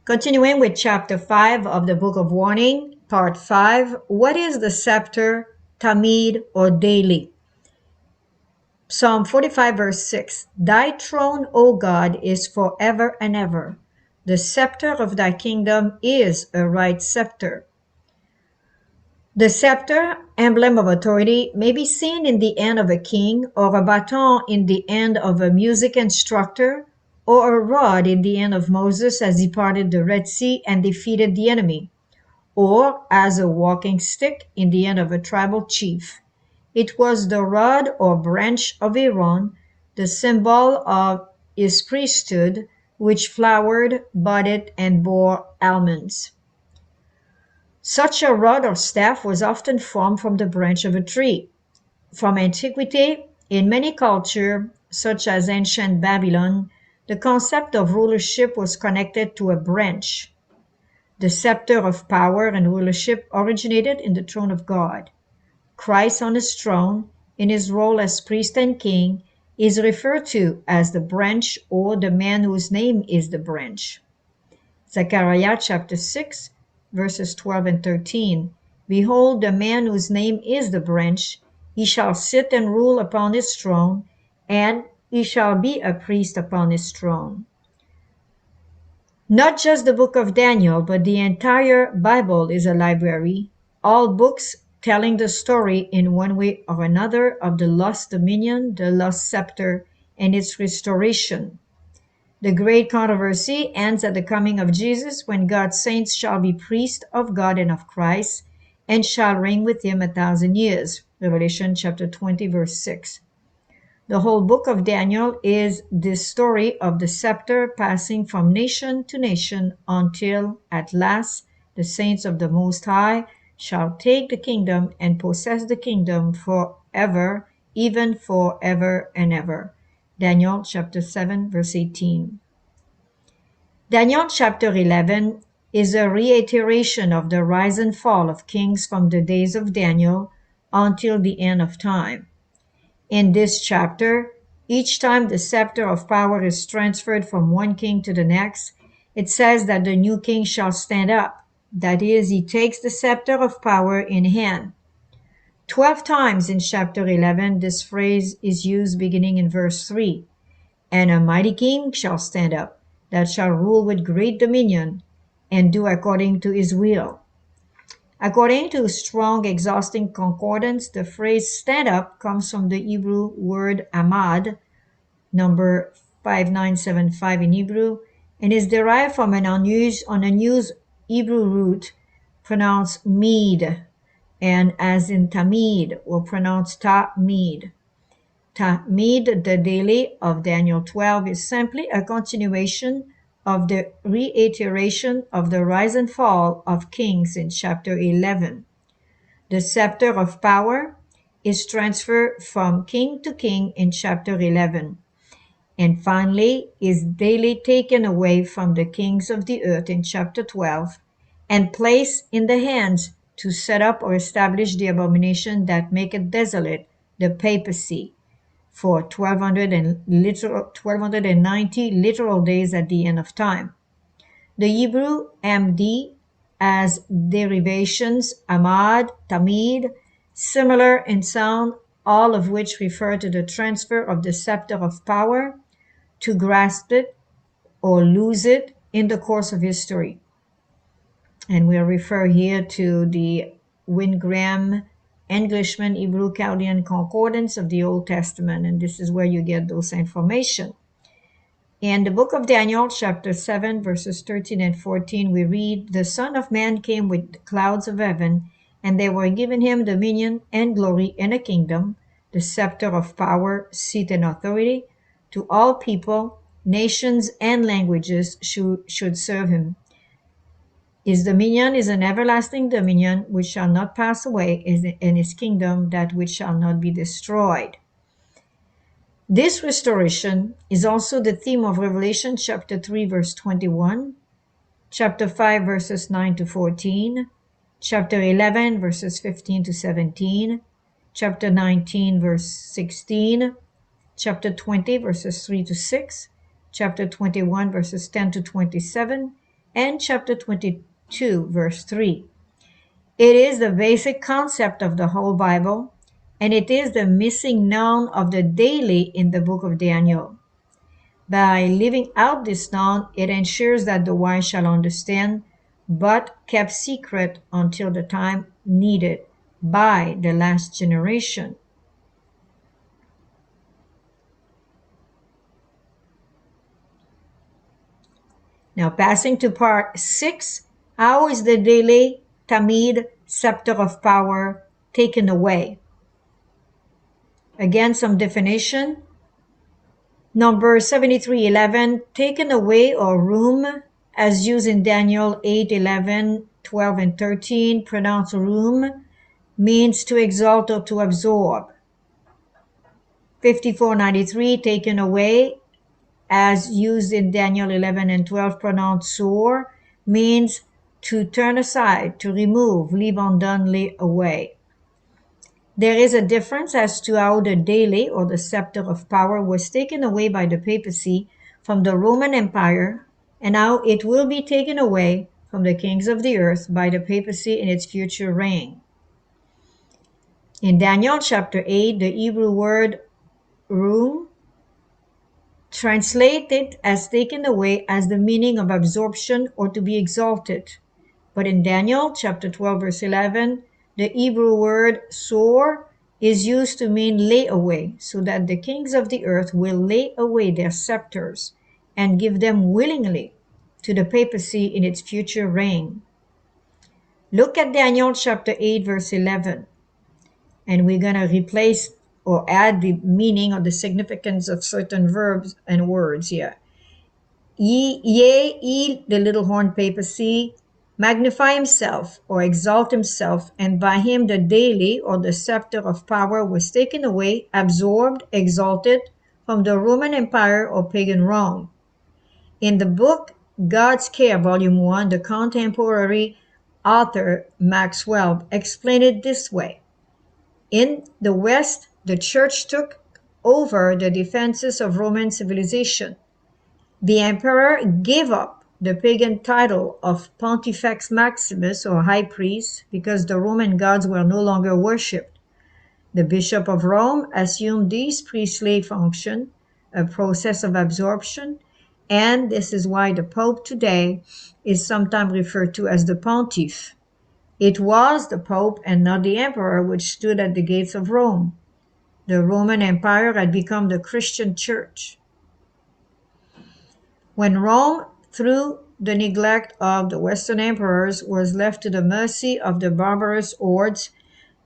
Continuing with chapter 5 of the Book of Warning, part 5. What is the scepter, tamid, or daily? Psalm 45 verse 6. Thy throne, O God, is forever and ever. The scepter of thy kingdom is a right scepter. The scepter, emblem of authority, may be seen in the hand of a king, or a baton in the hand of a music instructor, or a rod in the hand of Moses as he parted the Red Sea and defeated the enemy, or as a walking stick in the hand of a tribal chief. It was the rod or branch of Aaron, the symbol of his priesthood, which flowered, budded, and bore almonds. Such a rod or staff was often formed from the branch of a tree. From antiquity, in many cultures, such as ancient Babylon, the concept of rulership was connected to a branch. The scepter of power and rulership originated in the throne of God. Christ on his throne, in his role as priest and king, is referred to as the branch or the man whose name is the branch. Zechariah chapter 6, verses 12 and 13. Behold, the man whose name is the branch, he shall sit and rule upon his throne, and he shall be a priest upon his throne. Not just the book of Daniel, but the entire Bible is a library, all books telling the story in one way or another of the lost dominion, the lost scepter, and its restoration. The great controversy ends at the coming of Jesus, when God's saints shall be priests of God and of Christ, and shall reign with him 1,000 years. Revelation chapter 20, verse 6. The whole book of Daniel is this story of the scepter passing from nation to nation until, at last, the saints of the Most High shall take the kingdom and possess the kingdom forever, even forever and ever. Daniel chapter 7, verse 18. Daniel chapter 11 is a reiteration of the rise and fall of kings from the days of Daniel until the end of time. In this chapter, each time the scepter of power is transferred from one king to the next, it says that the new king shall stand up. That is, he takes the scepter of power in hand. 12 times in chapter 11, this phrase is used beginning in verse 3. And a mighty king shall stand up, that shall rule with great dominion, and do according to his will. According to Strong Exhausting Concordance, the phrase stand up comes from the Hebrew word amad, number 5975 in Hebrew, and is derived from an unused Hebrew root pronounced mead, and as in tamid, or pronounced ta-mead. Tamid, the daily of Daniel 12, is simply a continuation of the reiteration of the rise and fall of kings in chapter 11. The scepter of power is transferred from king to king in chapter 11, and finally is daily taken away from the kings of the earth in chapter 12 and placed in the hands to set up or establish the abomination that maketh desolate, the papacy, for 1290 literal days at the end of time. The Hebrew MD as derivations Amad, Tamid, similar in sound, all of which refer to the transfer of the scepter of power, to grasp it or lose it in the course of history. And we'll refer here to the Wingram Englishman Hebrew Chaldean Concordance of the Old Testament, and this is where you get those information. In the book of Daniel, chapter 7, verses 13 and 14, we read, The Son of Man came with the clouds of heaven, and they were given him dominion and glory and a kingdom, the scepter of power, seat, and authority. To all people, nations, and languages should serve him. His dominion is an everlasting dominion which shall not pass away, and his kingdom that which shall not be destroyed. This restoration is also the theme of Revelation chapter 3 verse 21, chapter 5 verses 9 to 14, chapter 11 verses 15 to 17, chapter 19 verse 16, chapter 20 verses 3 to 6, chapter 21 verses 10 to 27, and chapter 22, verse 3. It is the basic concept of the whole Bible, and it is the missing noun of the daily in the book of Daniel. By leaving out this noun, it ensures that the wise shall understand, but kept secret until the time needed by the last generation. Now passing to part 6, how is the daily Tamid scepter of power taken away? Again, some definition. Number 7311, taken away or room, as used in Daniel 8, 11, 12, and 13, pronounced room, means to exalt or to absorb. 5493, taken away, as used in Daniel 11 and 12, pronounced sore, means to turn aside, to remove, leave undone, lay away. There is a difference as to how the daily or the scepter of power was taken away by the papacy from the Roman Empire, and how it will be taken away from the kings of the earth by the papacy in its future reign. In Daniel chapter 8, the Hebrew word room, translated as taken away, as the meaning of absorption or to be exalted. But in Daniel chapter 12, verse 11, the Hebrew word sore is used to mean lay away, so that the kings of the earth will lay away their scepters and give them willingly to the papacy in its future reign. Look at Daniel chapter 8, verse 11, and we're going to replace or add the meaning or the significance of certain verbs and words here. Ye, the little horn papacy, magnify himself or exalt himself, and by him the daily or the scepter of power was taken away, absorbed, exalted from the Roman Empire or pagan Rome. In the book God's Care, Volume 1, the contemporary author Maxwell explained it this way. In the West, the church took over the defenses of Roman civilization. The emperor gave up the pagan title of Pontifex Maximus, or high priest, because the Roman gods were no longer worshipped. The Bishop of Rome assumed these priestly functions, a process of absorption, and this is why the Pope today is sometimes referred to as the Pontiff. It was the Pope and not the Emperor which stood at the gates of Rome. The Roman Empire had become the Christian Church. When Rome, through the neglect of the Western emperors, was left to the mercy of the barbarous hordes,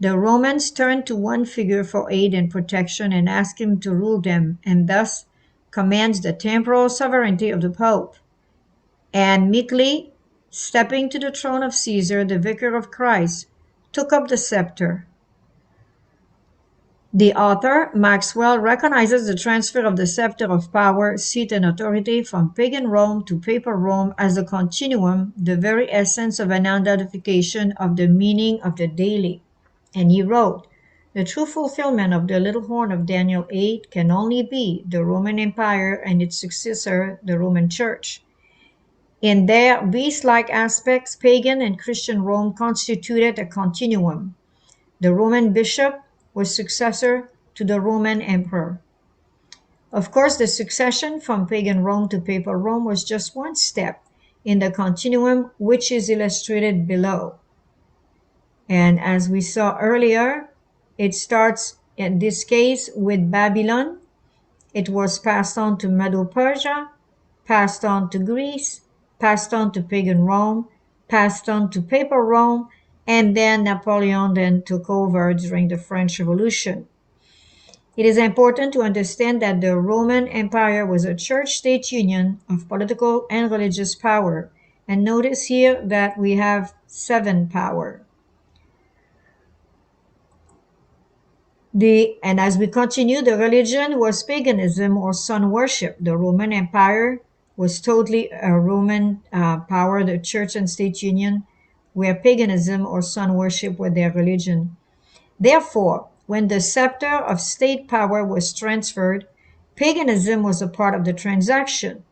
the Romans turned to one figure for aid and protection and asked him to rule them, and thus commands the temporal sovereignty of the Pope. And meekly, stepping to the throne of Caesar, the vicar of Christ, took up the scepter. The author, Maxwell, recognizes the transfer of the scepter of power, seat, and authority from pagan Rome to papal Rome as a continuum, the very essence of an identification of the meaning of the daily. And he wrote, the true fulfillment of the little horn of Daniel 8 can only be the Roman Empire and its successor, the Roman Church. In their beast-like aspects, pagan and Christian Rome constituted a continuum. The Roman bishop was successor to the Roman emperor. Of course, the succession from pagan Rome to papal Rome was just one step in the continuum, which is illustrated below. And as we saw earlier, it starts in this case with Babylon. It was passed on to Medo-Persia, passed on to Greece, passed on to pagan Rome, passed on to papal Rome, and then Napoleon then took over during the French Revolution. It is important to understand that the Roman Empire was a church-state union of political and religious power. And notice here that we have 7 power. And as we continue, the religion was paganism or sun worship. The Roman Empire was totally a Roman power, the church and state union, where paganism or sun worship were their religion. Therefore, when the scepter of state power was transferred, paganism was a part of the transaction.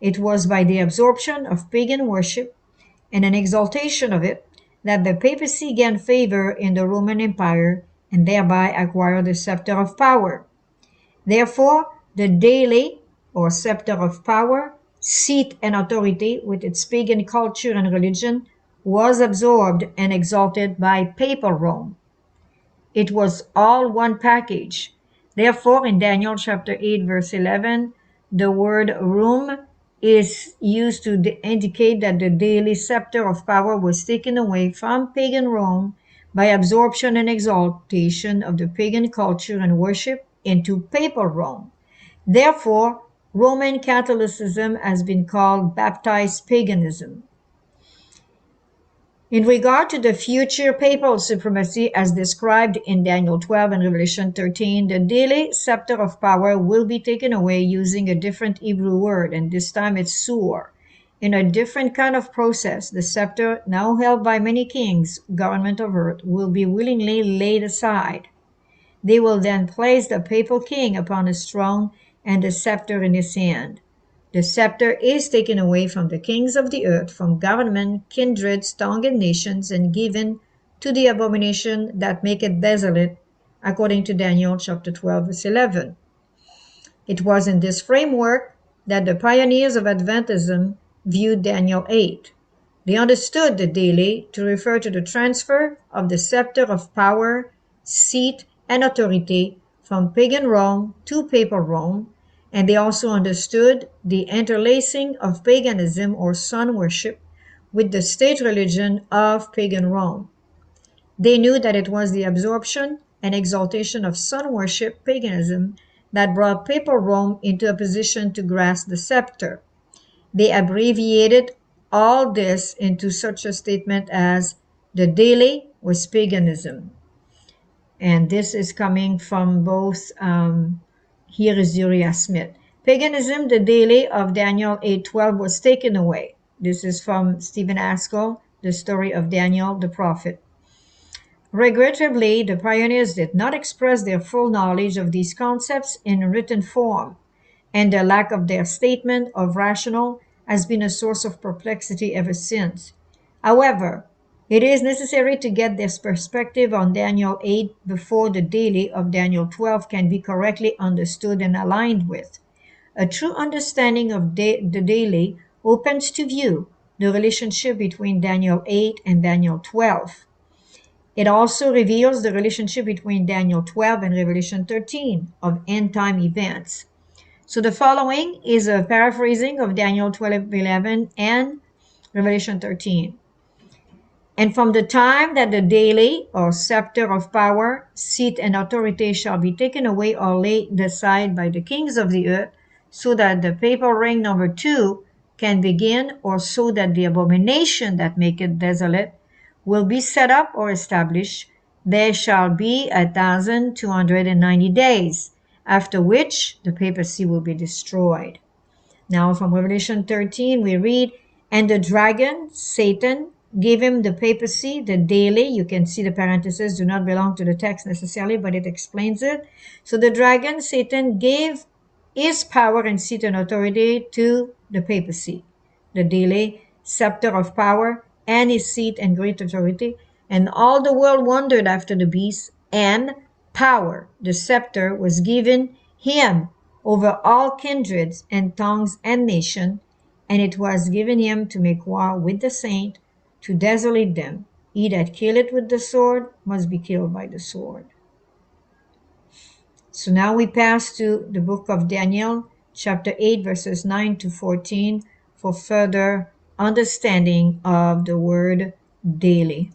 It was by the absorption of pagan worship and an exaltation of it that the papacy gained favor in the Roman Empire and thereby acquired the scepter of power. Therefore, the daily, or scepter of power, seat and authority with its pagan culture and religion, was absorbed and exalted by papal Rome. It was all one package. Therefore, in Daniel chapter 8, verse 11, the word Rome is used to indicate that the daily scepter of power was taken away from pagan Rome by absorption and exaltation of the pagan culture and worship into papal Rome. Therefore, Roman Catholicism has been called baptized paganism. In regard to the future papal supremacy as described in Daniel 12 and Revelation 13, the daily scepter of power will be taken away using a different Hebrew word, and this time it's sur. In a different kind of process, the scepter, now held by many kings, government of earth, will be willingly laid aside. They will then place the papal king upon his throne and the scepter in his hand. The scepter is taken away from the kings of the earth, from government, kindreds, tongue, and nations, and given to the abomination that maketh desolate, according to Daniel chapter 12, verse 11. It was in this framework that the pioneers of Adventism viewed Daniel 8. They understood the daily to refer to the transfer of the scepter of power, seat, and authority from pagan Rome to papal Rome, and they also understood the interlacing of paganism or sun worship with the state religion of pagan Rome. They knew that it was the absorption and exaltation of sun worship paganism that brought papal Rome into a position to grasp the scepter. They abbreviated all this into such a statement as the daily was paganism. And this is coming from both, here is Uriah Smith. Paganism, the daily of Daniel 8:12 was taken away. This is from Stephen Askell, The Story of Daniel the Prophet. Regrettably, the pioneers did not express their full knowledge of these concepts in written form, and the lack of their statement of rationale has been a source of perplexity ever since. However, it is necessary to get this perspective on Daniel 8 before the daily of Daniel 12 can be correctly understood and aligned with. A true understanding of the daily opens to view the relationship between Daniel 8 and Daniel 12. It also reveals the relationship between Daniel 12 and Revelation 13 of end-time events. So the following is a paraphrasing of Daniel 12:11 and Revelation 13. And from the time that the daily or scepter of power, seat, and authority shall be taken away or laid aside by the kings of the earth, so that the papal reign number 2 can begin, or so that the abomination that maketh desolate will be set up or established, there shall be 1,290 days, after which the papacy will be destroyed. Now from Revelation 13 we read, and the dragon, Satan, gave him the papacy, the daily. You can see the parentheses do not belong to the text necessarily, but it explains it. So the dragon, Satan, gave his power and seat and authority to the papacy, the daily scepter of power, and his seat and great authority. And all the world wondered after the beast, and power, the scepter, was given him over all kindreds and tongues and nations, and it was given him to make war with the saint, to desolate them. He that killeth with the sword must be killed by the sword. So now we pass to the book of Daniel, chapter 8, verses 9 to 14, for further understanding of the word daily.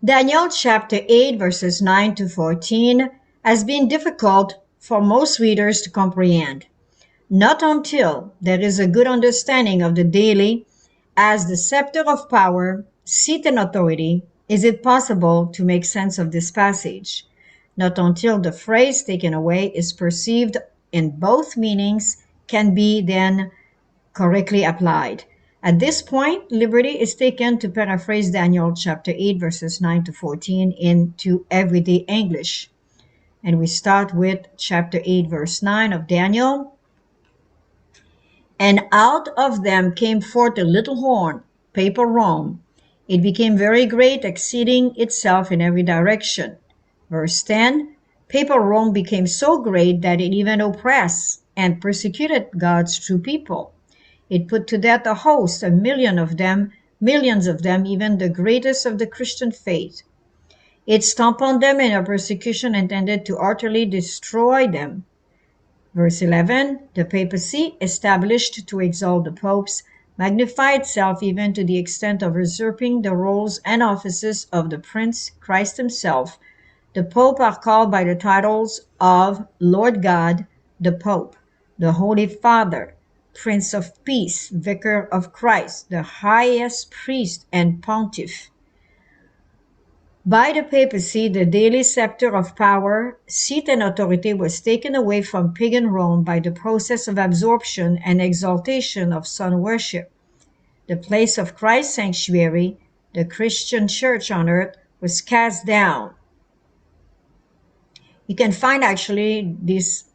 Daniel chapter 8, verses 9 to 14 has been difficult for most readers to comprehend. Not until there is a good understanding of the daily as the scepter of power, seat, and authority is it possible to make sense of this passage. Not until the phrase taken away is perceived in both meanings can be then correctly applied. At this point, liberty is taken to paraphrase Daniel chapter 8, verses 9 to 14 into everyday English. And we start with chapter 8, verse 9 of Daniel. And out of them came forth a little horn, Papal Rome. It became very great, exceeding itself in every direction. Verse 10, Papal Rome became so great that it even oppressed and persecuted God's true people. It put to death a host, a million of them, millions of them, even the greatest of the Christian faith. It stamped on them in a persecution intended to utterly destroy them. Verse 11, the papacy, established to exalt the popes, magnified itself even to the extent of usurping the roles and offices of the Prince, Christ himself. The Pope are called by the titles of Lord God, the Pope, the Holy Father, Prince of Peace, Vicar of Christ, the highest priest and pontiff. By the papacy, the daily scepter of power, seat and authority was taken away from pagan Rome by the process of absorption and exaltation of sun worship. The place of Christ's sanctuary, the Christian church on earth, was cast down. You can find actually this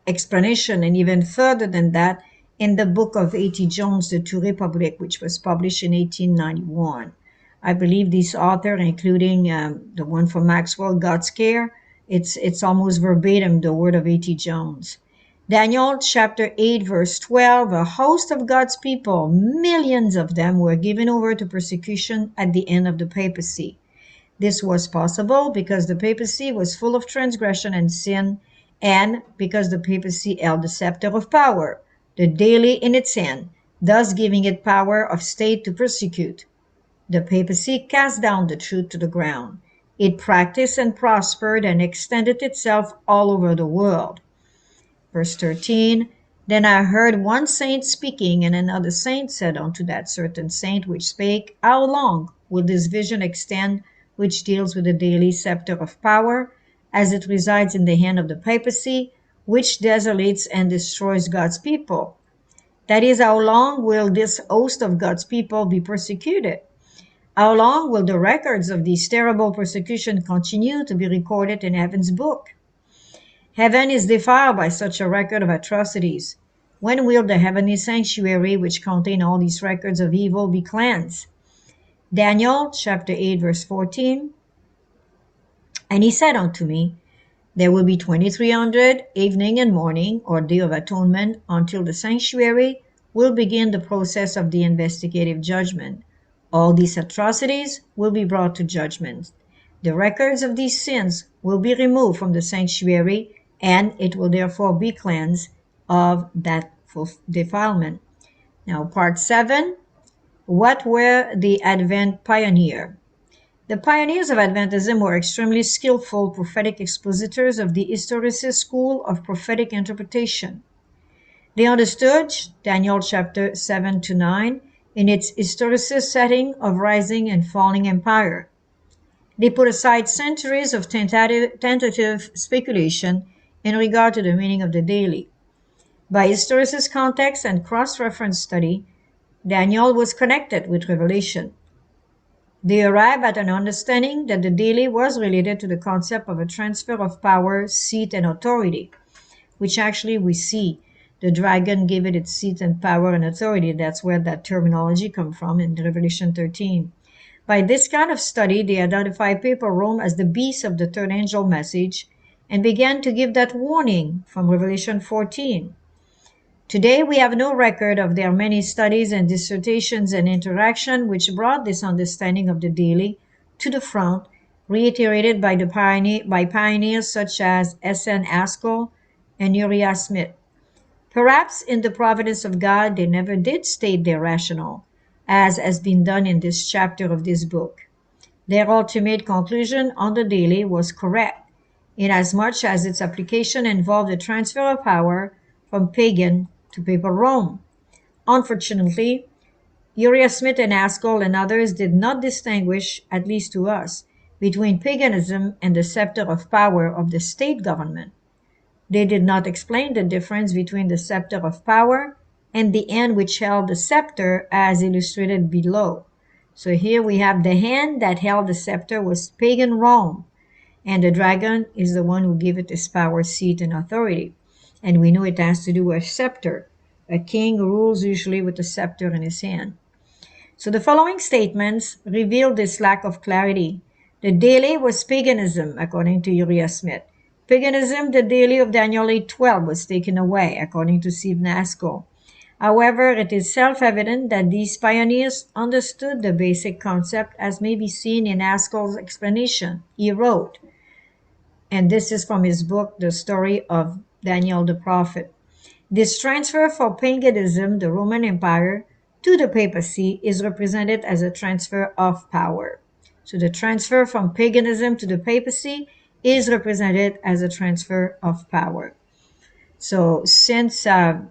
explanation and even further than that in the book of A.T. Jones, The Two Republics, which was published in 1891. I believe this author, including the one from Maxwell, God's Care, it's almost verbatim the word of A.T. Jones. Daniel chapter 8, verse 12, a host of God's people, millions of them, were given over to persecution at the end of the papacy. This was possible because the papacy was full of transgression and sin, and because the papacy held the scepter of power, the daily in its hand, thus giving it power of state to persecute. The papacy cast down the truth to the ground. It practiced and prospered and extended itself all over the world. Verse 13, then I heard one saint speaking, and another saint said unto that certain saint which spake, how long will this vision extend, which deals with the daily scepter of power, as it resides in the hand of the papacy, which desolates and destroys God's people? That is, how long will this host of God's people be persecuted? How long will the records of these terrible persecutions continue to be recorded in heaven's book? Heaven is defiled by such a record of atrocities. When will the heavenly sanctuary, which contains all these records of evil, be cleansed? Daniel chapter 8, verse 14. And he said unto me, there will be 2300 evening and morning, or day of atonement, until the sanctuary will begin the process of the investigative judgment. All these atrocities will be brought to judgment. The records of these sins will be removed from the sanctuary, and it will therefore be cleansed of that defilement. Now, part 7. What were the Advent pioneers? The pioneers of Adventism were extremely skillful prophetic expositors of the historicist school of prophetic interpretation. They understood Daniel chapter 7 to 9 in its historicist setting of rising and falling empire. They put aside centuries of tentative speculation in regard to the meaning of the daily. By historicist context and cross-reference study, Daniel was connected with Revelation. They arrived at an understanding that the daily was related to the concept of a transfer of power, seat, and authority, which actually we see. The dragon gave it its seat and power and authority. That's where that terminology comes from in Revelation 13. By this kind of study, they identified Papal Rome as the beast of the third angel message and began to give that warning from Revelation 14. Today, we have no record of their many studies and dissertations and interaction which brought this understanding of the daily to the front, reiterated by pioneers such as S.N. Haskell and Uriah Smith. Perhaps in the providence of God, they never did state their rationale, as has been done in this chapter of this book. Their ultimate conclusion on the daily was correct, inasmuch as its application involved the transfer of power from pagan to Papal Rome. Unfortunately, Uriah Smith and Haskell and others did not distinguish, at least to us, between paganism and the scepter of power of the state government. They did not explain the difference between the scepter of power and the hand which held the scepter, as illustrated below. So here we have the hand that held the scepter was pagan Rome, and the dragon is the one who gave it its power, seat, and authority. And we know it has to do with scepter. A king rules usually with a scepter in his hand. So the following statements reveal this lack of clarity. The daily was paganism, according to Uriah Smith. Paganism, the daily of Daniel 8:12, was taken away, according to Stephen Askell. However, it is self-evident that these pioneers understood the basic concept, as may be seen in Askell's explanation. He wrote, and this is from his book, The Story of Daniel the Prophet. This transfer from paganism, the Roman Empire, to the papacy is represented as a transfer of power. So the transfer from paganism to the papacy is represented as a transfer of power. So since A.T.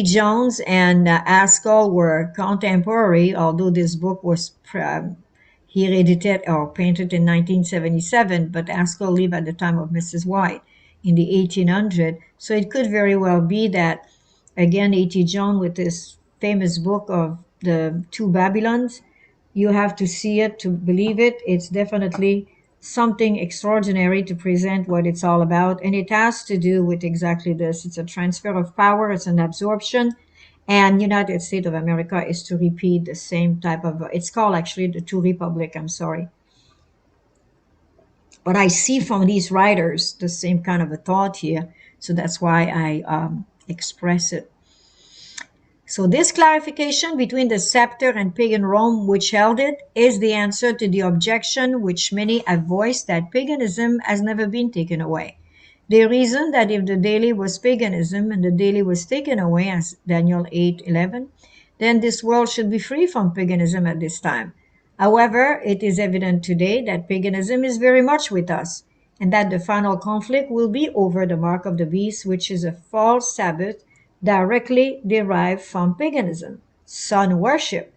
Jones and Askell were contemporary, although this book was he edited or painted in 1977, but Askell lived at the time of Mrs. White in the 1800s. So it could very well be that, again, A.T. Jones with his famous book of the Two Babylons, you have to see it to believe it. It's definitely something extraordinary to present what it's all about. And it has to do with exactly this. It's a transfer of power, it's an absorption. And United States of America is to repeat the same type of, it's called actually the Two Republic, I'm sorry. But I see from these writers the same kind of a thought here. So that's why I express it. So this clarification between the scepter and pagan Rome, which held it, is the answer to the objection which many have voiced that paganism has never been taken away. They reason that if the daily was paganism and the daily was taken away, as Daniel 8:11, then this world should be free from paganism at this time. However, it is evident today that paganism is very much with us, and that the final conflict will be over the mark of the beast, which is a false Sabbath directly derived from paganism, sun worship.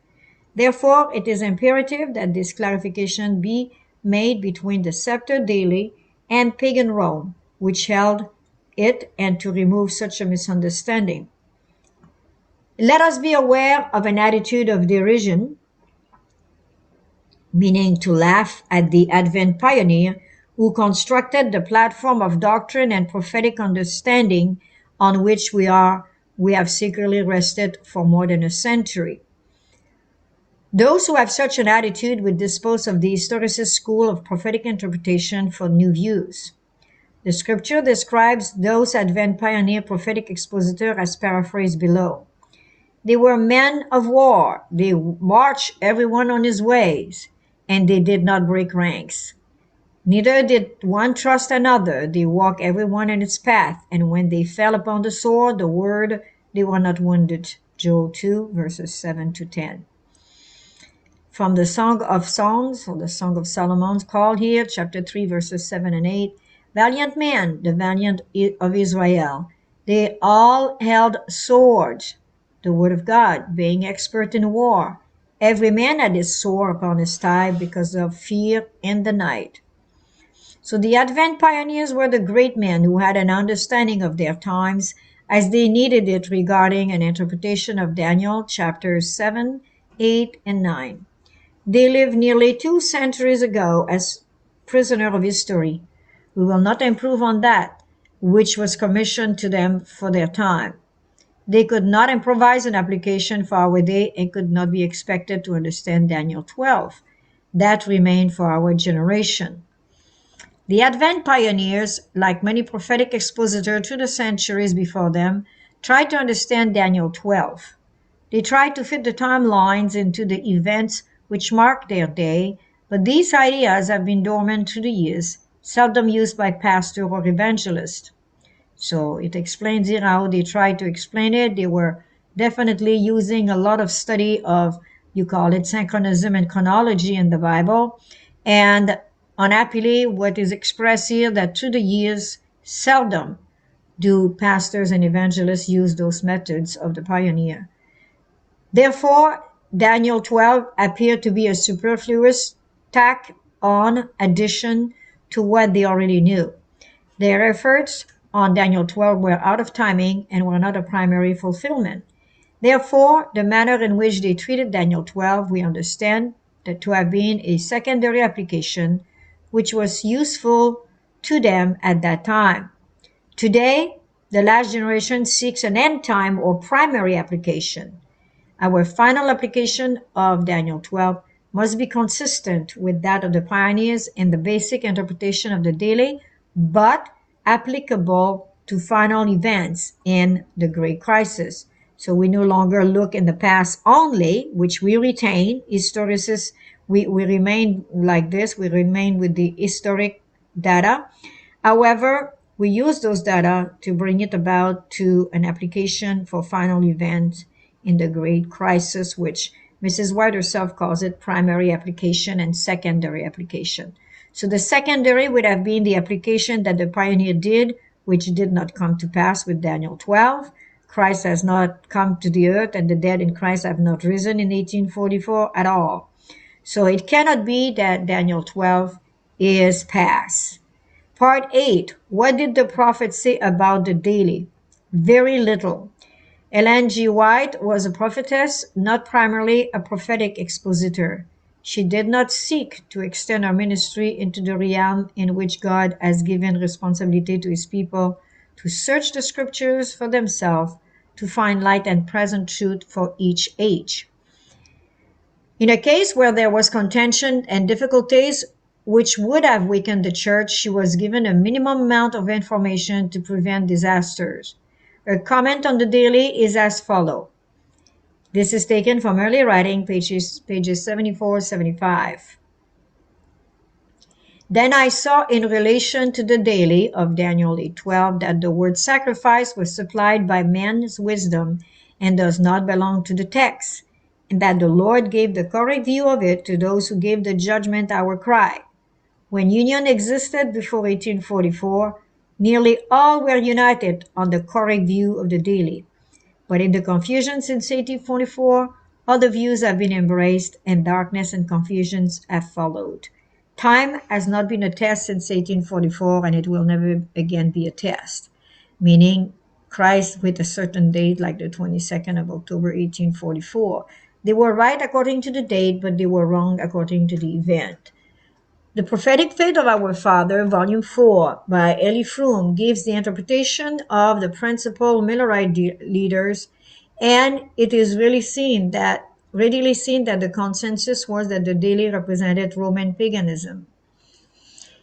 Therefore, it is imperative that this clarification be made between the scepter daily and pagan Rome, which held it, and to remove such a misunderstanding. Let us be aware of an attitude of derision, meaning to laugh at the Advent pioneer who constructed the platform of doctrine and prophetic understanding on which we have secretly rested for more than a century. Those who have such an attitude would dispose of the historicist school of prophetic interpretation for new views. The scripture describes those Advent pioneer prophetic expositors as paraphrased below. They were men of war. They marched everyone on his ways, and they did not break ranks. Neither did one trust another. They walked everyone in its path, and when they fell upon the sword, the word, they were not wounded. Joel 2, verses 7 to 10. From the Song of Songs, or the Song of Solomon, called here, chapter 3, verses 7 and 8, valiant men, the valiant of Israel, they all held swords, the word of God, being expert in war. Every man had his sword upon his thigh because of fear in the night. So the Advent pioneers were the great men who had an understanding of their times as they needed it regarding an interpretation of Daniel chapters 7, 8, and 9. They lived nearly 2 centuries ago as prisoners of history. We will not improve on that which was commissioned to them for their time. They could not improvise an application for our day and could not be expected to understand Daniel 12. That remained for our generation. The Advent pioneers, like many prophetic expositors through the centuries before them, tried to understand Daniel 12. They tried to fit the timelines into the events which marked their day, but these ideas have been dormant through the years, seldom used by pastors or evangelists. So it explains here how they tried to explain it. They were definitely using a lot of study of, you call it synchronism and chronology in the Bible, and unhappily, what is expressed here that through the years, seldom do pastors and evangelists use those methods of the pioneer. Therefore, Daniel 12 appeared to be a superfluous tack-on addition to what they already knew. Their efforts on Daniel 12 were out of timing and were not a primary fulfillment. Therefore, the manner in which they treated Daniel 12, we understand that to have been a secondary application which was useful to them at that time. Today, The last generation seeks an end time or primary application. Our final application of Daniel 12 must be consistent with that of the pioneers in the basic interpretation of the daily, but applicable to final events in the Great Crisis. So we no longer look in the past only, which we retain. Historicists, we remain like this, we remain with the historic data. However, we use those data to bring it about to an application for final event in the Great Crisis, which Mrs. White herself calls it primary application and secondary application. So the secondary would have been the application that the pioneer did, which did not come to pass with Daniel 12. Christ has not come to the earth, and the dead in Christ have not risen in 1844 at all. So it cannot be that Daniel 12 is past. Part 8. What did the prophet say about the daily? Very little. Ellen G. White was a prophetess, not primarily a prophetic expositor. She did not seek to extend her ministry into the realm in which God has given responsibility to his people to search the scriptures for themselves, to find light and present truth for each age. In a case where there was contention and difficulties which would have weakened the church, she was given a minimum amount of information to prevent disasters. Her comment on the daily is as follows. This is taken from early writing, pages 74-75. Then I saw in relation to the daily of Daniel 8:12 that the word sacrifice was supplied by man's wisdom and does not belong to the text, and that the Lord gave the correct view of it to those who gave the judgment hour cry. When union existed before 1844, nearly all were united on the correct view of the daily. But in the confusion since 1844, other views have been embraced and darkness and confusions have followed. Time has not been a test since 1844 and it will never again be a test, meaning Christ with a certain date like the 22nd of October 1844. They were right according to the date, but they were wrong according to the event. The Prophetic Faith of Our Father, Volume 4, by Eli Froom, gives the interpretation of the principal Millerite leaders, and it is readily seen that the consensus was that the daily represented Roman paganism.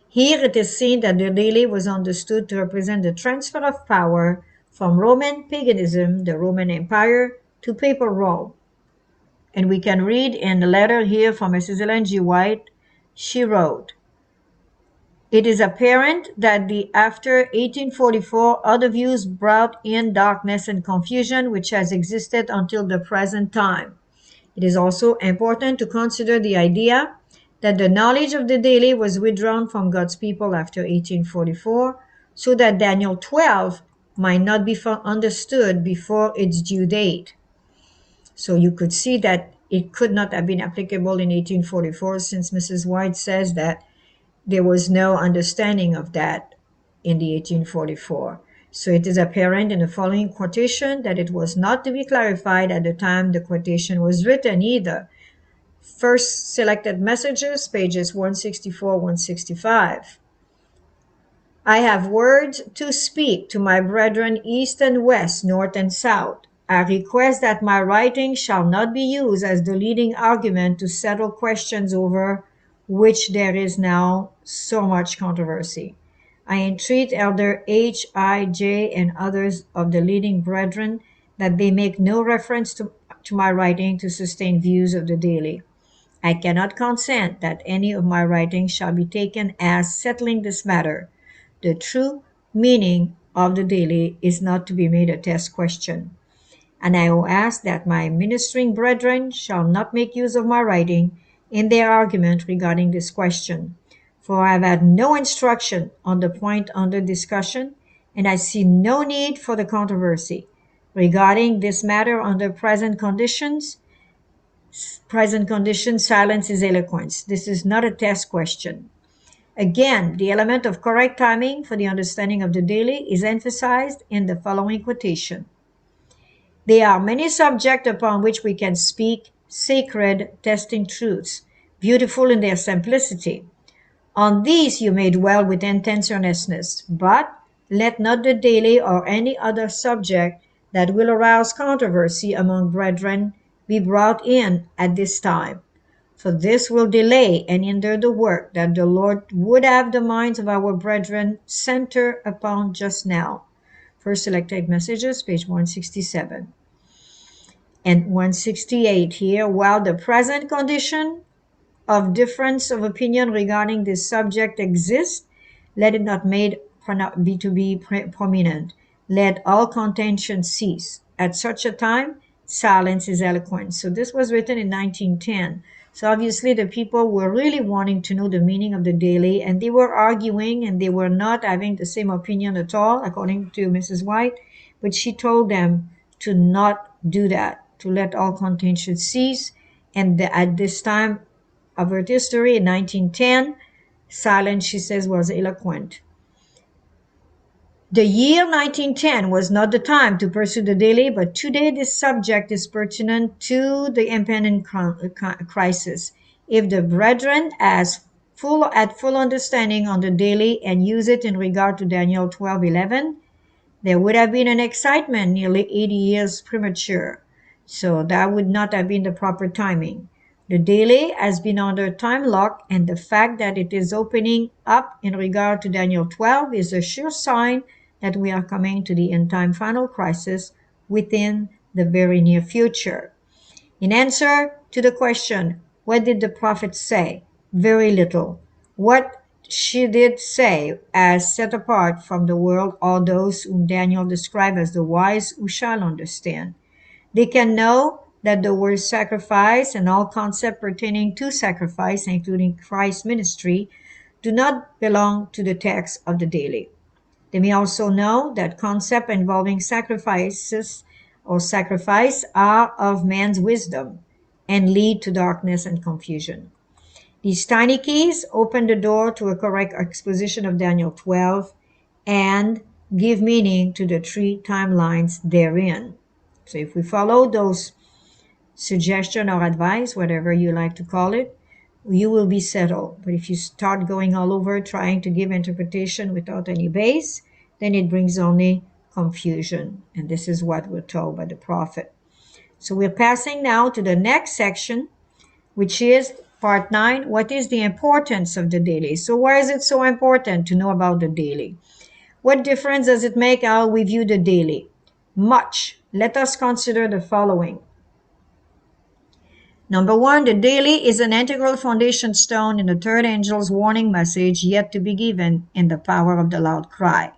Here it is seen that the daily was understood to represent the transfer of power from Roman paganism, the Roman Empire, to papal Rome. And we can read in the letter here from Mrs. Ellen G. White. She wrote, "It is apparent that after 1844 other views brought in darkness and confusion which has existed until the present time. It is also important to consider the idea that the knowledge of the daily was withdrawn from God's people after 1844 so that Daniel 12 might not be understood before its due date." So you could see that it could not have been applicable in 1844 since Mrs. White says that there was no understanding of that in the 1844. So it is apparent in the following quotation that it was not to be clarified at the time the quotation was written either. First Selected Messages, pages 164-165. "I have words to speak to my brethren east and west, north and south. I request that my writing shall not be used as the leading argument to settle questions over which there is now so much controversy. I entreat Elder H. I. J. and others of the leading brethren that they make no reference to my writing to sustain views of the daily. I cannot consent that any of my writings shall be taken as settling this matter. The true meaning of the daily is not to be made a test question. And I will ask that my ministering brethren shall not make use of my writing in their argument regarding this question, for I have had no instruction on the point under discussion, and I see no need for the controversy. Regarding this matter under present conditions, silence is eloquence. This is not a test question. Again, the element of correct timing for the understanding of the daily is emphasized in the following quotation. There are many subjects upon which we can speak, sacred, testing truths, beautiful in their simplicity. On these you may dwell with intense earnestness, but Let not the daily or any other subject that will arouse controversy among brethren be brought in at this time, for this will delay and hinder the work that the Lord would have the minds of our brethren center upon just now. First Selected Messages, page 167 and 168 here. While the present condition of difference of opinion regarding this subject exists, let it not be prominent. Let all contention cease. At such a time, silence is eloquence. So this was written in 1910. So obviously the people were really wanting to know the meaning of the daily, and they were arguing, and they were not having the same opinion at all, according to Mrs. White. But she told them to not do that, to let all contention cease. And at this time of her history in 1910, silence, she says, was eloquent. The year 1910 was not the time to pursue the daily, but today this subject is pertinent to the impending crisis. If the brethren had full understanding on the daily and use it in regard to Daniel 12:11, there would have been an excitement nearly 80 years premature. So that would not have been the proper timing. The daily has been under time lock, and the fact that it is opening up in regard to Daniel 12 is a sure sign that we are coming to the end time final crisis within the very near future. In answer to the question, what did the prophet say? Very little. What she did say as set apart from the world are those whom Daniel described as the wise who shall understand. They can know that the word sacrifice and all concepts pertaining to sacrifice, including Christ's ministry, do not belong to the text of the daily. They may also know that concepts involving sacrifices or sacrifice are of man's wisdom and lead to darkness and confusion. These tiny keys open the door to a correct exposition of Daniel 12 and give meaning to the three timelines therein. So if we follow those suggestion or advice, whatever you like to call it, you will be settled. But if you start going all over trying to give interpretation without any base, then it brings only confusion. And this is what we're told by the prophet. So we're passing now to the next section, which is part 9. What is the importance of the daily? So why is it so important to know about the daily? What difference does it make how we view the daily? Much. Let us consider the following. Number 1, the daily is an integral foundation stone in the third angel's warning message yet to be given in the power of the loud cry.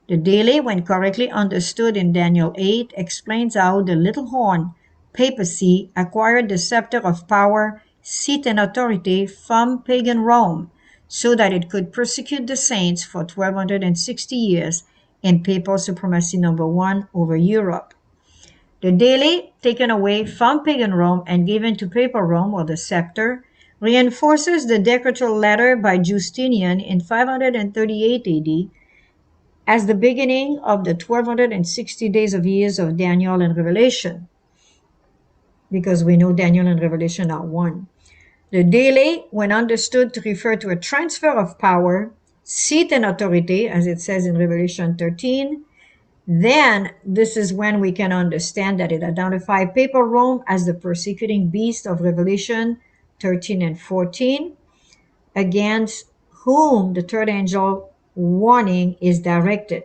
The daily, when correctly understood in Daniel 8, explains how the little horn, papacy, acquired the scepter of power, seat, and authority from pagan Rome, so that it could persecute the saints for 1260 years in papal supremacy number 1 over Europe. The daily, taken away from pagan Rome and given to papal Rome, or the scepter, reinforces the decretal letter by Justinian in 538 AD as the beginning of the 1260 days of years of Daniel and Revelation, because we know Daniel and Revelation are one. The daily, when understood to refer to a transfer of power, seat, and authority, as it says in Revelation 13, then this is when we can understand that it identifies papal Rome as the persecuting beast of Revelation 13 and 14, against whom the third angel warning is directed.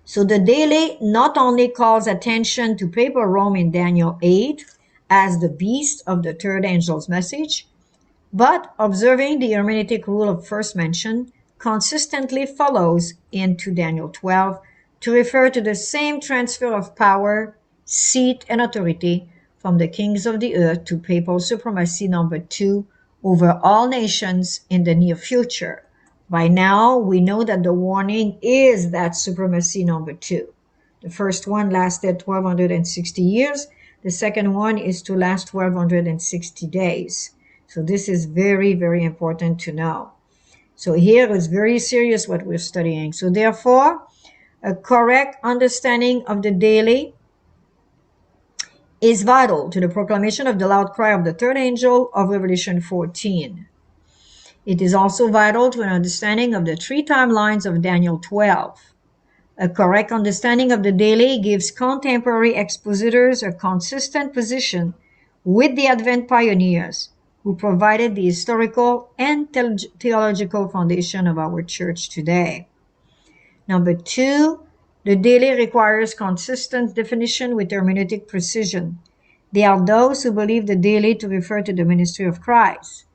So the daily not only calls attention to papal Rome in Daniel 8 as the beast of the third angel's message, but observing the hermeneutic rule of first mention, consistently follows into Daniel 12 to refer to the same transfer of power, seat, and authority from the kings of the earth to papal supremacy number 2 over all nations in the near future. By now, we know that the warning is that supremacy number 2. The first one lasted 1260 years. The second one is to last 1260 days. So this is very, very important to know. So here is very serious what we're studying. So therefore, a correct understanding of the daily is vital to the proclamation of the loud cry of the third angel of Revelation 14. It is also vital to an understanding of the three timelines of Daniel 12. A correct understanding of the daily gives contemporary expositors a consistent position with the Advent pioneers who provided the historical and theological foundation of our church today. Number two, the daily requires consistent definition with hermeneutic precision. There are those who believe the daily to refer to the ministry of Christ.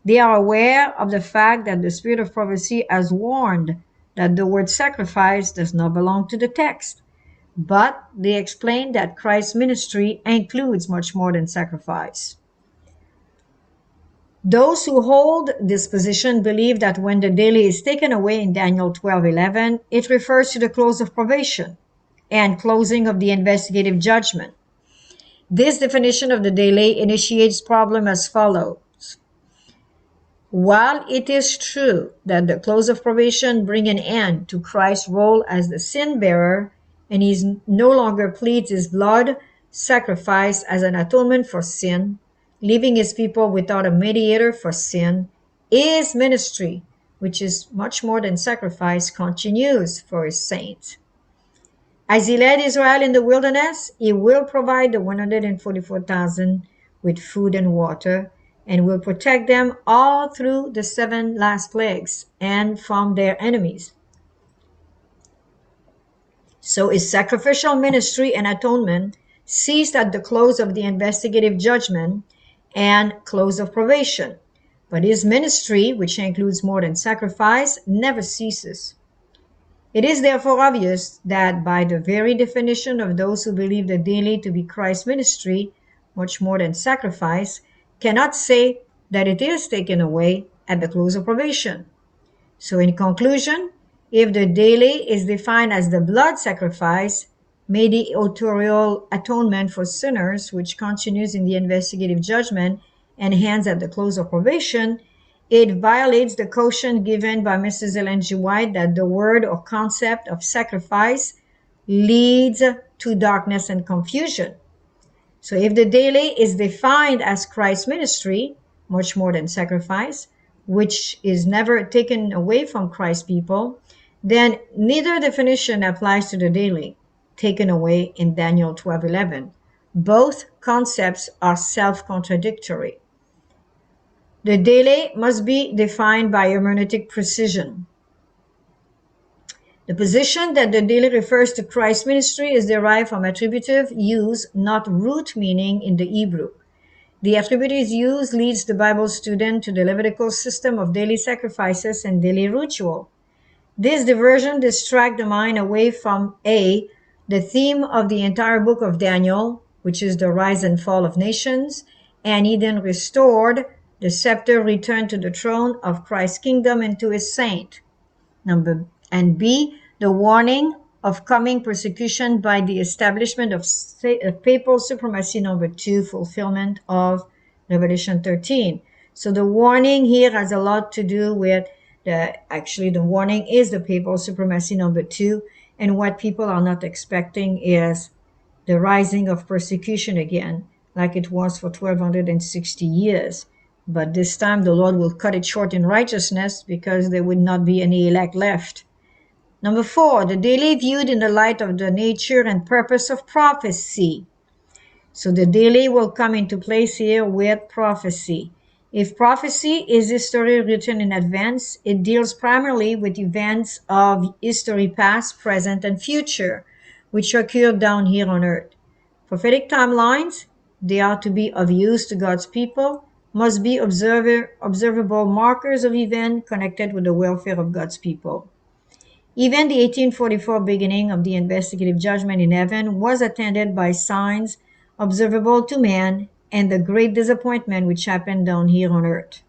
They are aware of the fact that the spirit of prophecy has warned that the word sacrifice does not belong to the text, but they explain that Christ's ministry includes much more than sacrifice. Those who hold this position believe that when the daily is taken away in Daniel 12:11, it refers to the close of probation and closing of the investigative judgment. This definition of the daily initiates problem as follows. While it is true that the close of probation brings an end to Christ's role as the sin bearer, and he no longer pleads his blood sacrifice as an atonement for sin, leaving his people without a mediator for sin, his ministry, which is much more than sacrifice, continues for his saints. As he led Israel in the wilderness, he will provide the 144,000 with food and water, and will protect them all through the 7 last plagues and from their enemies. So his sacrificial ministry and atonement ceased at the close of the investigative judgment and close of probation. But his ministry, which includes more than sacrifice, never ceases. It is therefore obvious that by the very definition of those who believe the daily to be Christ's ministry, much more than sacrifice, cannot say that it is taken away at the close of probation. So in conclusion, if the daily is defined as the blood sacrifice, mediatorial atonement for sinners, which continues in the investigative judgment and ends at the close of probation, it violates the caution given by Mrs. Ellen G. White that the word or concept of sacrifice leads to darkness and confusion. So if the daily is defined as Christ's ministry, much more than sacrifice, which is never taken away from Christ's people, then neither definition applies to the daily taken away in Daniel 12:11. Both concepts are self-contradictory. The daily must be defined by hermeneutic precision. The position that the daily refers to Christ's ministry is derived from attributive use, not root meaning in the Hebrew. The attributive use leads the Bible student to the Levitical system of daily sacrifices and daily ritual. This diversion distracts the mind away from A, the theme of the entire book of Daniel, which is the rise and fall of nations, and Eden restored, the scepter returned to the throne of Christ's kingdom and to his saint. And B, the warning of coming persecution by the establishment of papal supremacy. 2, fulfillment of Revelation 13. So the warning here has a lot to do with the warning is the papal supremacy. 2, and what people are not expecting is the rising of persecution again, like it was for 1260 years. But this time the Lord will cut it short in righteousness because there would not be any elect left. 4, the daily viewed in the light of the nature and purpose of prophecy. So the daily will come into place here with prophecy. If prophecy is history written in advance, it deals primarily with events of history past, present, and future, which occur down here on earth. Prophetic timelines, they are to be of use to God's people, must be observable markers of events connected with the welfare of God's people. Even the 1844 beginning of the investigative judgment in heaven was attended by signs observable to man and the great disappointment which happened down here on earth.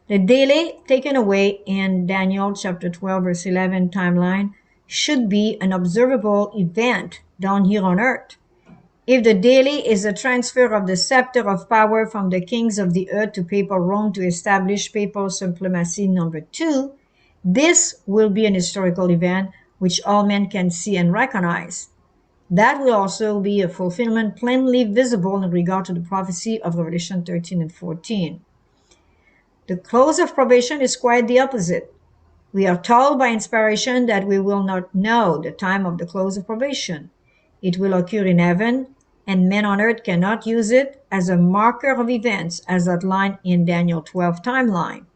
The daily taken away in Daniel chapter 12 verse 11 timeline should be an observable event down here on earth. If the daily is a transfer of the scepter of power from the kings of the earth to papal Rome to establish papal supremacy. 2, this will be an historical event which all men can see and recognize. That will also be a fulfillment plainly visible in regard to the prophecy of Revelation 13 and 14. The close of probation is quite the opposite. We are told by inspiration that we will not know the time of the close of probation. It will occur in heaven, and men on earth cannot use it as a marker of events as outlined in Daniel 12 timeline.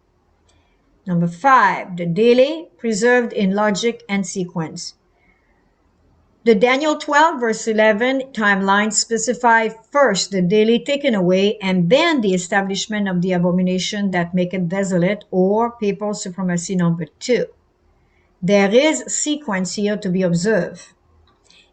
Number 5, the daily preserved in logic and sequence. The Daniel 12 verse 11 timeline specify first the daily taken away and then the establishment of the abomination that maketh desolate, or papal supremacy number 2. There is sequence here to be observed.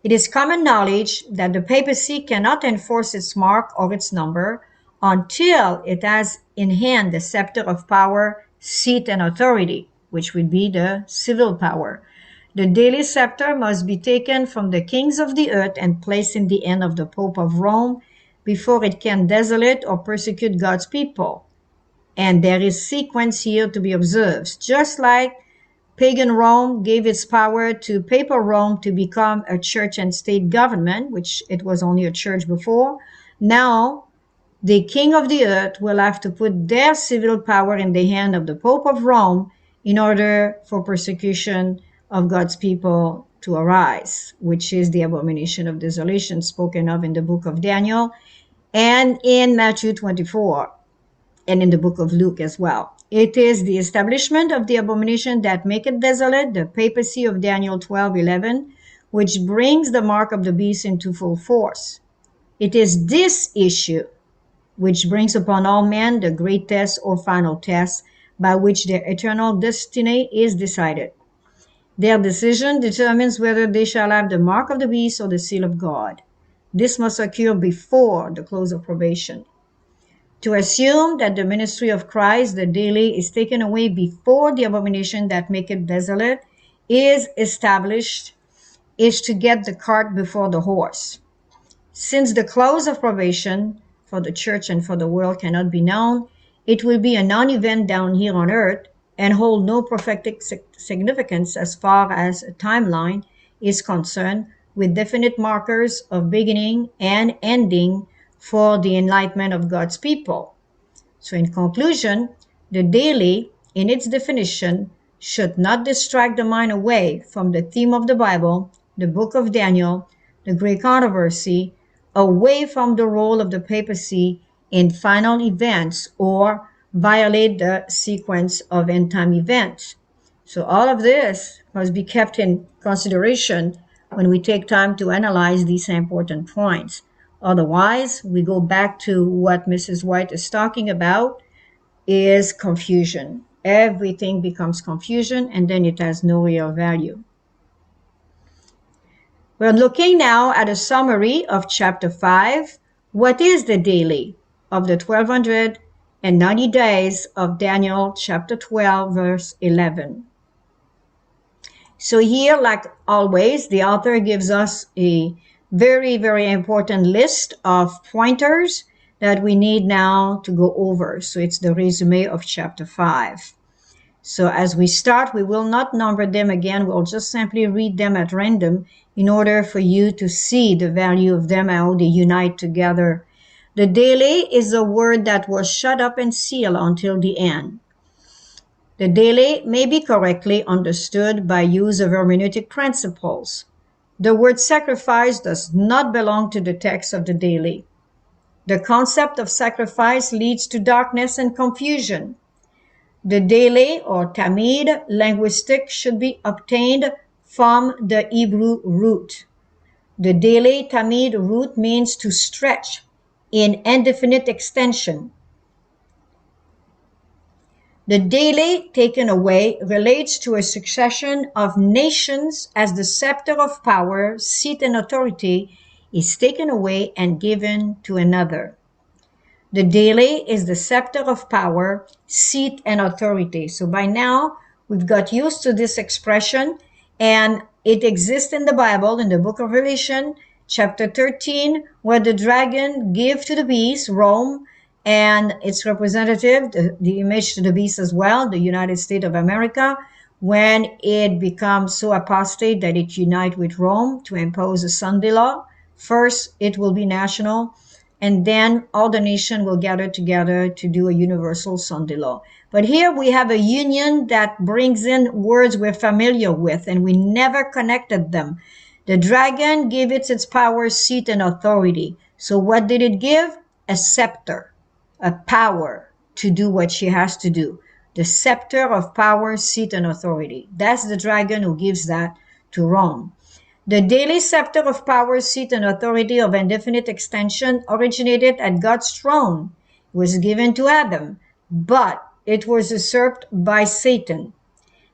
It is common knowledge that the papacy cannot enforce its mark or its number until it has in hand the scepter of power, seat, and authority, which would be the civil power. The daily scepter must be taken from the kings of the earth and placed in the hand of the Pope of Rome before it can desolate or persecute God's people. And there is sequence here to be observed. Just like pagan Rome gave its power to papal Rome to become a church and state government, which it was only a church before, now the king of the earth will have to put their civil power in the hand of the Pope of Rome in order for persecution of God's people to arise, which is the abomination of desolation spoken of in the book of Daniel and in Matthew 24 and in the book of Luke as well. It is the establishment of the abomination that maketh desolate, the papacy of Daniel 12:11, which brings the mark of the beast into full force. It is this issue which brings upon all men the great test or final test by which their eternal destiny is decided. Their decision determines whether they shall have the mark of the beast or the seal of God. This must occur before the close of probation. To assume that the ministry of Christ, the daily, is taken away before the abomination that maketh desolate is established is to get the cart before the horse. Since the close of probation for the church and for the world cannot be known, it will be a non-event down here on earth and hold no prophetic significance as far as a timeline is concerned, with definite markers of beginning and ending for the enlightenment of God's people. So in conclusion, the daily, in its definition, should not distract the mind away from the theme of the Bible, the book of Daniel, the great controversy, away from the role of the papacy in final events, or violate the sequence of end-time events. So all of this must be kept in consideration when we take time to analyze these important points. Otherwise, we go back to what Mrs. White is talking about, is confusion. Everything becomes confusion, and then it has no real value. We're looking now at a summary of chapter 5. What is the daily of the 1290 days of Daniel chapter 12, verse 11? So here, like always, the author gives us a very, very important list of pointers that we need now to go over. So it's the resume of chapter 5. So as we start, we will not number them again. We'll just simply read them at random in order for you to see the value of them, how they unite together. The daily is a word that was shut up and sealed until the end. The daily may be correctly understood by use of hermeneutic principles. The word sacrifice does not belong to the text of the daily. The concept of sacrifice leads to darkness and confusion. The daily or tamid linguistic should be obtained from the Hebrew root. The daily tamid root means to stretch in indefinite extension. The daily taken away relates to a succession of nations as the scepter of power, seat, and authority is taken away and given to another. The daily is the scepter of power, seat, and authority. So by now, we've got used to this expression, and it exists in the Bible, in the book of Revelation, chapter 13, where the dragon gave to the beast, Rome, and its representative, the image to the beast as well, the United States of America, when it becomes so apostate that it unites with Rome to impose a Sunday law. First, it will be national, and then all the nation will gather together to do a universal Sunday law. But here we have a union that brings in words we're familiar with, and we never connected them. The dragon gave it its power, seat, and authority. So what did it give? A scepter, a power to do what she has to do. The scepter of power, seat, and authority. That's the dragon who gives that to Rome. The daily scepter of power, seat, and authority of indefinite extension originated at God's throne. It was given to Adam, but it was usurped by Satan,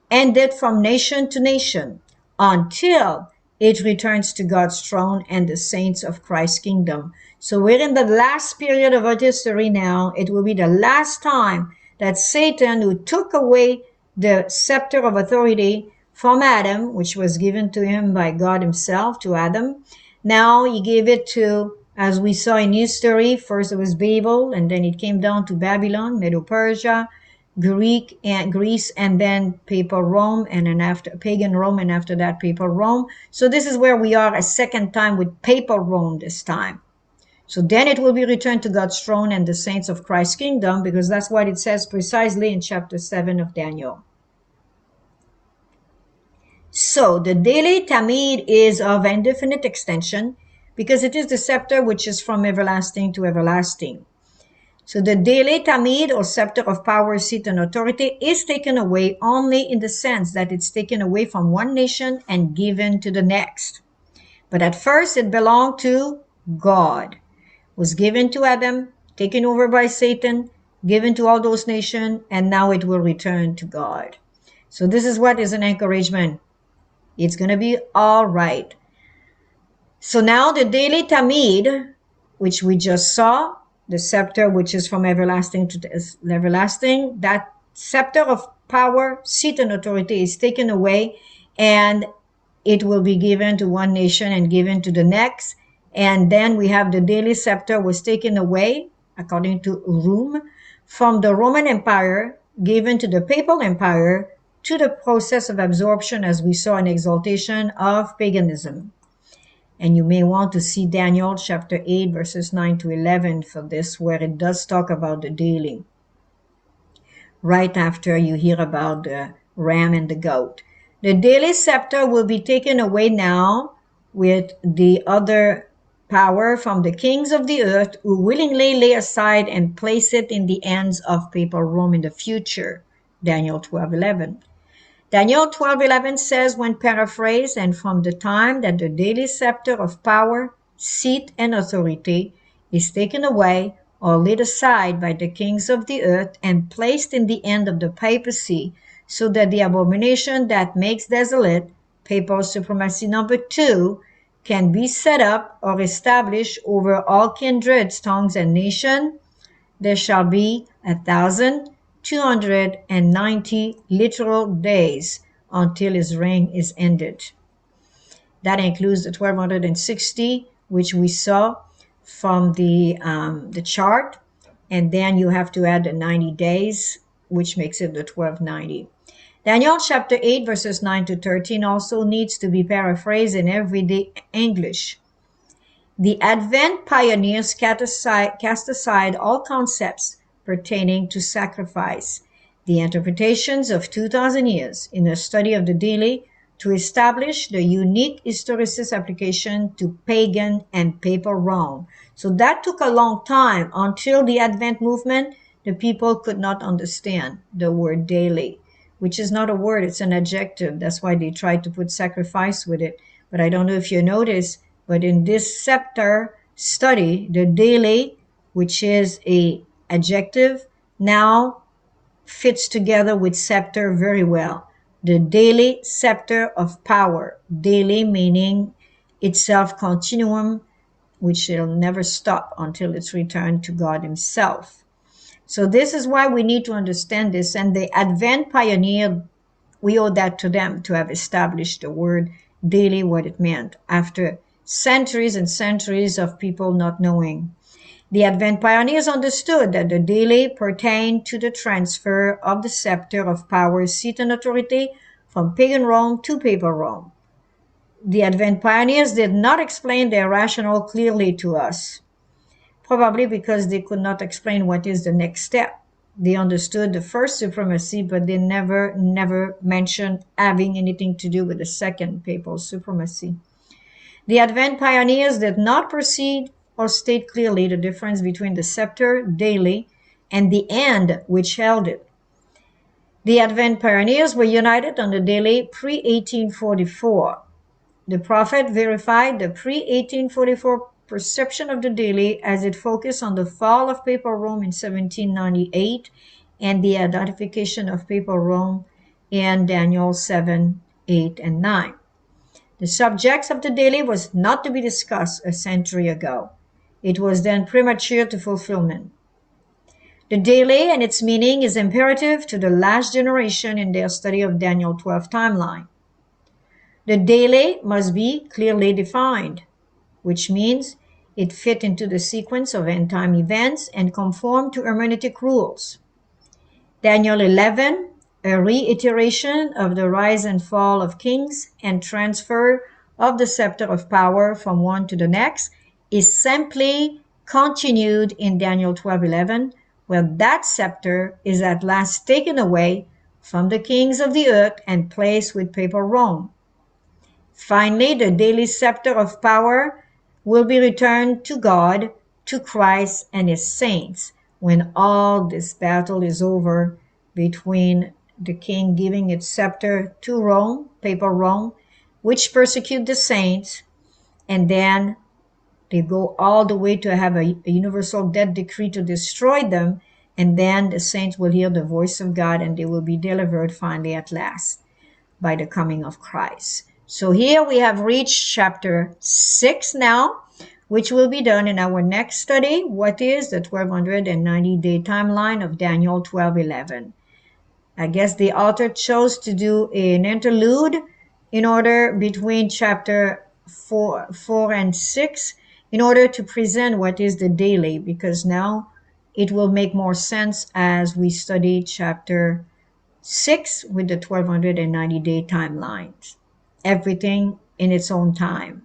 ended from nation to nation, until it returns to God's throne and the saints of Christ's kingdom. So we're in the last period of our history now. It will be the last time that Satan, who took away the scepter of authority from Adam, which was given to him by God himself to Adam, now he gave it to, as we saw in history, first it was Babel, and then it came down to Babylon, Medo-Persia, Greece, and then papal Rome, and then after pagan Rome, and after that papal Rome. So this is where we are a second time with papal Rome this time. So then it will be returned to God's throne and the saints of Christ's kingdom, because that's what it says precisely in chapter 7 of Daniel. So the daily Tamid is of indefinite extension because it is the scepter which is from everlasting to everlasting. So the daily Tamid, or scepter of power, seat, and authority, is taken away only in the sense that it's taken away from one nation and given to the next. But at first it belonged to God. It was given to Adam, taken over by Satan, given to all those nations, and now it will return to God. So this is what is an encouragement. It's going to be all right. So now the daily Tamid, which we just saw, the scepter which is from everlasting to everlasting, that scepter of power, seat, and authority is taken away, and it will be given to one nation and given to the next. And then we have the daily scepter was taken away, according to Rome, from the Roman Empire, given to the Papal Empire, to the process of absorption, as we saw, an exaltation of paganism. And you may want to see Daniel chapter 8, verses 9 to 11 for this, where it does talk about the daily. Right after you hear about the ram and the goat. The daily scepter will be taken away now with the other power from the kings of the earth who willingly lay aside and place it in the hands of papal Rome in the future. Daniel 12:11. Daniel 12:11 says, when paraphrased, and from the time that the daily scepter of power, seat, and authority is taken away or laid aside by the kings of the earth and placed in the hand of the papacy, so that the abomination that makes desolate, papal supremacy number 2, can be set up or established over all kindreds, tongues, and nations, there shall be 1,290 literal days until his reign is ended. That includes the 1260, which we saw from the chart, and then you have to add the 90 days, which makes it the 1290. Daniel chapter 8, verses 9 to 13 also needs to be paraphrased in everyday English. The Advent pioneers cast aside all concepts pertaining to sacrifice, the interpretations of 2,000 years in a study of the daily, to establish the unique historicist application to pagan and papal Rome. So that took a long time. Until the Advent movement, the people could not understand the word daily, which is not a word, it's an adjective. That's why they tried to put sacrifice with it. But I don't know if you notice, but in this scepter study, the daily, which is a adjective, now fits together with scepter very well. The daily scepter of power, daily meaning itself continuum, which will never stop until it's returned to God himself. So this is why we need to understand this. And the Advent pioneer, we owe that to them to have established the word daily, what it meant, after centuries and centuries of people not knowing. The Advent pioneers understood that the daily pertained to the transfer of the scepter of power, seat, and authority from pagan Rome to papal Rome. The Advent pioneers did not explain their rationale clearly to us. probably because they could not explain what is the next step. They understood the first supremacy, but they never mentioned having anything to do with the second papal supremacy. The Advent pioneers did not proceed or state clearly the difference between the scepter daily and the end which held it. The Advent pioneers were united on the daily pre-1844. The prophet verified the pre-1844 perception of the daily as it focused on the fall of Papal Rome in 1798 and the identification of Papal Rome in Daniel 7, 8, and 9. The subjects of the daily was not to be discussed a century ago. It was then premature to fulfillment. The daily and its meaning is imperative to the last generation in their study of Daniel 12 timeline. The daily must be clearly defined, which means it fit into the sequence of end-time events and conform to hermeneutic rules. Daniel 11, a reiteration of the rise and fall of kings and transfer of the scepter of power from one to the next, is simply continued in Daniel 12:11, where that scepter is at last taken away from the kings of the earth and placed with Papal Rome. Finally, the daily scepter of power will be returned to God, to Christ and his saints, when all this battle is over between the king giving its scepter to Rome, Papal Rome, which persecute the saints, and then they go all the way to have a universal death decree to destroy them, and then the saints will hear the voice of God and they will be delivered finally at last by the coming of Christ. So here we have reached chapter 6 now, which will be done in our next study. What is the 1290-day timeline of Daniel 12:11? I guess the author chose to do an interlude in order between chapter 4 and 6 in order to present what is the daily, because now it will make more sense as we study chapter 6 with the 1290-day timelines. Everything in its own time.